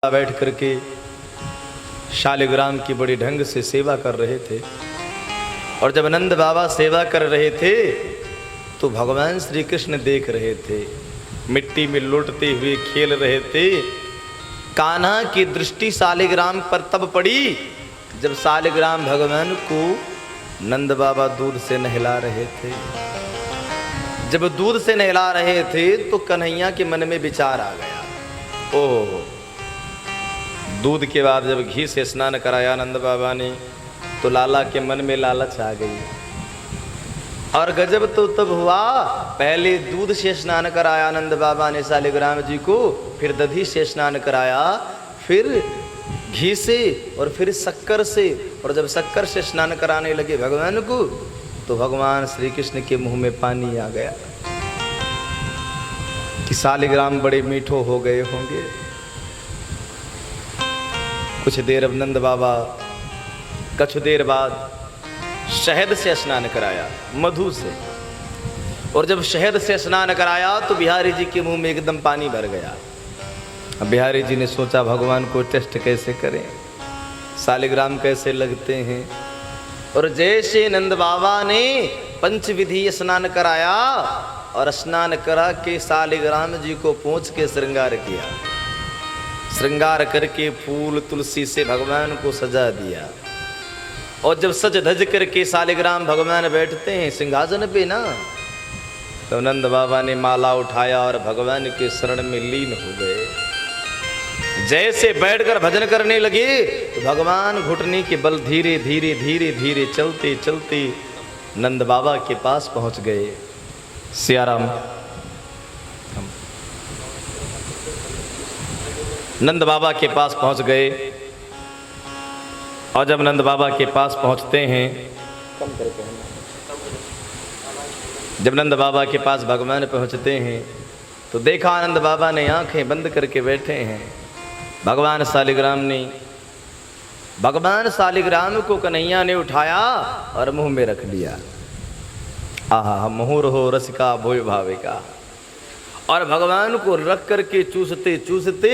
बैठ करके शालिग्राम की बड़ी ढंग से सेवा कर रहे थे। और जब नंद बाबा सेवा कर रहे थे तो भगवान श्री कृष्ण देख रहे थे, मिट्टी में लौटते हुए खेल रहे थे। कान्हा की दृष्टि शालिग्राम पर तब पड़ी जब शालिग्राम भगवान को नंद बाबा दूध से नहला रहे थे। जब दूध से नहला रहे थे तो कन्हैया के मन में विचार आ गया, ओह, दूध के बाद जब घी से स्नान कराया नंद बाबा ने तो लाला के मन में लालच आ गई। और गजब तो तब हुआ, पहले दूध से स्नान कराया नंद बाबा ने शालिग्राम जी को, फिर दधी से स्नान कराया, फिर घी से और फिर शक्कर से। और जब शक्कर से स्नान कराने लगे भगवान को तो भगवान श्री कृष्ण के मुंह में पानी आ गया कि शालिग्राम बड़े मीठो हो गए होंगे। कुछ देर अब नंद बाबा कुछ देर बाद शहद से स्नान कराया, मधु से। और जब शहद से स्नान कराया तो बिहारी जी के मुंह में एकदम पानी भर गया। अब बिहारी जी ने सोचा भगवान को टेस्ट कैसे करें, शालिग्राम कैसे लगते हैं। और जैसे नंद बाबा ने पंचविधि स्नान कराया और स्नान करा के शालिग्राम जी को पोंछ के श्रृंगार किया, श्रृंगार करके फूल तुलसी से भगवान को सजा दिया। और जब सज धज करके शालिग्राम भगवान बैठते हैं सिंहासन पे ना, तो नंद बाबा ने माला उठाया और भगवान के शरण में लीन हो गए। जैसे बैठकर भजन करने लगे तो भगवान घुटने के बल धीरे धीरे धीरे धीरे चलते चलते नंद बाबा के पास पहुंच गए। सियाराम। नंद बाबा के पास पहुंच गए। और जब नंद बाबा के पास पहुंचते हैं, जब नंद बाबा के पास भगवान पहुंचते हैं तो देखा नंद बाबा ने आंखें बंद करके बैठे हैं। भगवान शालिग्राम को कन्हैया ने उठाया और मुंह में रख लिया। आहा, मुहुर हो रसिका भोय भाविका। और भगवान को रख करके चूसते चूसते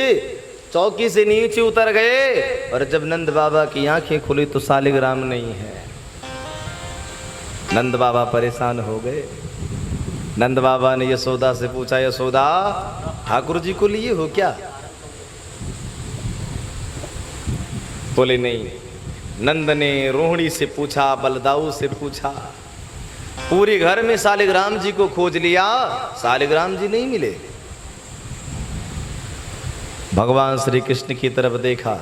चौकी से नीचे उतर गए। और जब नंद बाबा की आंखें खुली तो शालिग्राम नहीं है। नंद बाबा परेशान हो गए। नंद बाबा ने यशोदा से पूछा, यशोदा, ठाकुर जी को लिए हो क्या? बोले नहीं। नंद ने रोहिणी से पूछा, बलदाऊ से पूछा, पूरे घर में शालिग्राम जी को खोज लिया, शालिग्राम जी नहीं मिले। भगवान श्री कृष्ण की तरफ देखा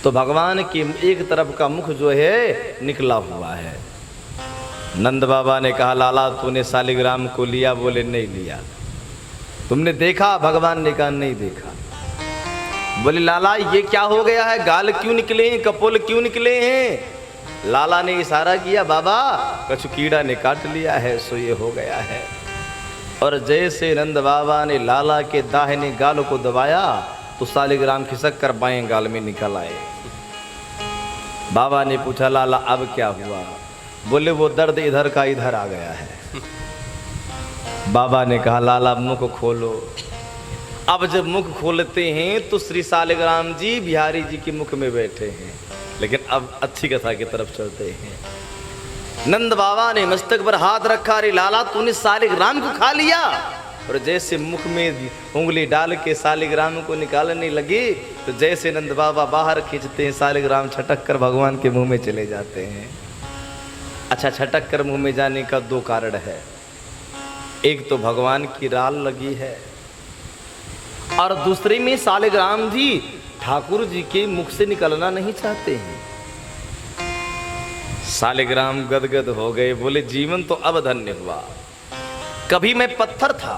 तो भगवान की एक तरफ का मुख जो है निकला हुआ है। नंद बाबा ने कहा, लाला तूने शालिग्राम को लिया? बोले नहीं लिया। तुमने देखा? भगवान ने कहा नहीं देखा। बोले लाला ये क्या हो गया है, गाल क्यों निकले हैं, कपोल क्यों निकले हैं? लाला ने इशारा किया, बाबा कछु कीड़ा ने काट लिया है सो ये हो गया है। और जैसे नंद बाबा ने लाला के दाहिने गाल को दबाया तो शालिग्राम खिसक कर बाएं गाल में निकल आए। बाबा ने पूछा, लाला अब क्या हुआ? बोले वो दर्द इधर का इधर आ गया है। बाबा ने कहा, लाला मुख खोलो। अब जब मुख खोलते हैं तो श्री शालिग्राम जी बिहारी जी के मुख में बैठे हैं। लेकिन अब अच्छी कथा की तरफ चलते हैं। नंद बाबा ने मस्तक पर हाथ रखा, अरे लाला तूने शालिग्राम को खा लिया। और जैसे मुख में उंगली डाल के शालिग्राम को निकालने लगे तो जैसे नंद बाबा बाहर खींचते हैं शालिग्राम छटक कर भगवान के मुंह में चले जाते हैं। अच्छा, छटक कर मुंह में जाने का दो कारण है। एक तो भगवान की राल लगी है और दूसरे में शालिग्राम जी ठाकुर जी के मुख से निकलना नहीं चाहते हैं। शालिग्राम गदगद हो गए। बोले जीवन तो अब धन्य हुआ। कभी मैं पत्थर था,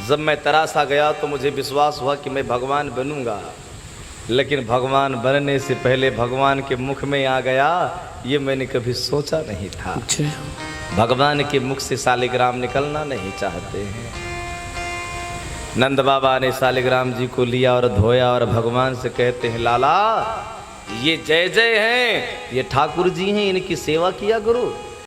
जब मैं तरासा गया तो मुझे विश्वास हुआ कि मैं भगवान बनूंगा, लेकिन भगवान बनने से पहले भगवान के मुख में आ गया, ये मैंने कभी सोचा नहीं था। भगवान के मुख से शालिग्राम निकलना नहीं चाहते हैं। नंद बाबा ने शालिग्राम जी को लिया और धोया और भगवान से कहते हैं, लाला ये जय जय हैं, ये ठाकुर जी हैं, इनकी सेवा किया करो।